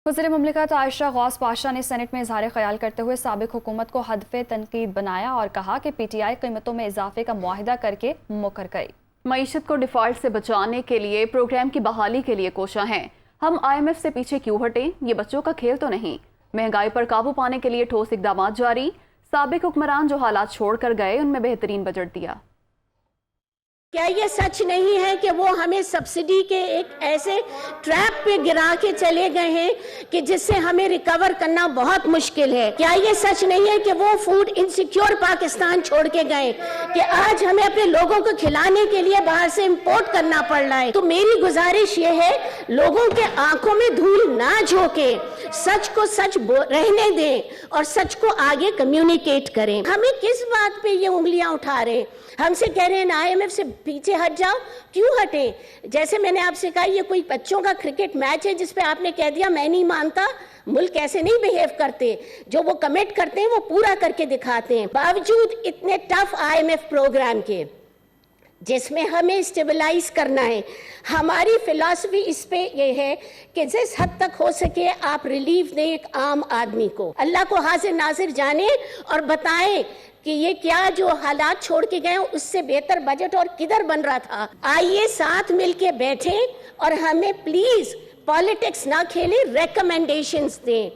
वज़ीर मुमलिकत आयशा गौस पाशा ने सेनेट में इजहार ख्याल करते हुए साबिक हुकूमत को हदफ तनकीद बनाया और कहा कि PTI कीमतों में इजाफे का मुआहिदा करके मुकर गई। मईशत को डिफ़ॉल्ट से बचाने के लिए प्रोग्राम की बहाली के लिए कोशा हैं। हम IMF से पीछे क्यों हटें? ये बच्चों का खेल तो नहीं। महंगाई पर काबू पाने के लिए ठोस इक़दामात जारी। साबिक हुक्मरान जो हालात छोड़ कर गए उनमें बेहतरीन बजट दिया। क्या ये सच नहीं है कि वो हमें सब्सिडी के एक ऐसे ट्रैप पे गिरा के चले गए हैं कि जिससे हमें रिकवर करना बहुत मुश्किल है? क्या ये सच नहीं है कि वो फूड इनसिक्योर पाकिस्तान छोड़ के गए कि आज हमें अपने लोगों को खिलाने के लिए बाहर से इंपोर्ट करना पड़ रहा है? तो मेरी गुजारिश ये है, लोगों के आंखों में धूल ना झोंके, सच को सच रहने दें और सच को आगे कम्युनिकेट करें। हमें किस बात पे ये उंगलियां उठा रहे हैं? हमसे कह रहे हैं ना IMF से पीछे हट जाओ। क्यों हटे? जैसे मैंने आपसे कहा, ये कोई बच्चों का क्रिकेट मैच है जिस पे आपने कह दिया मैं नहीं मानता। मुल्क ऐसे नहीं बिहेव करते, जो वो कमिट करते हैं वो पूरा करके दिखाते हैं। बावजूद इतने टफ IMF प्रोग्राम के जिसमें हमें स्टेबलाइज करना है, हमारी फिलॉसफी इस पे ये है कि जिस हद तक हो सके आप रिलीफ दें एक आम आदमी को। अल्लाह को हाजिर नाजिर जाने और बताएं कि ये क्या जो हालात छोड़ के गए उससे बेहतर बजट और किधर बन रहा था। आइए साथ मिलके बैठें और हमें प्लीज पॉलिटिक्स ना खेलें, रिकमेंडेशंस दें।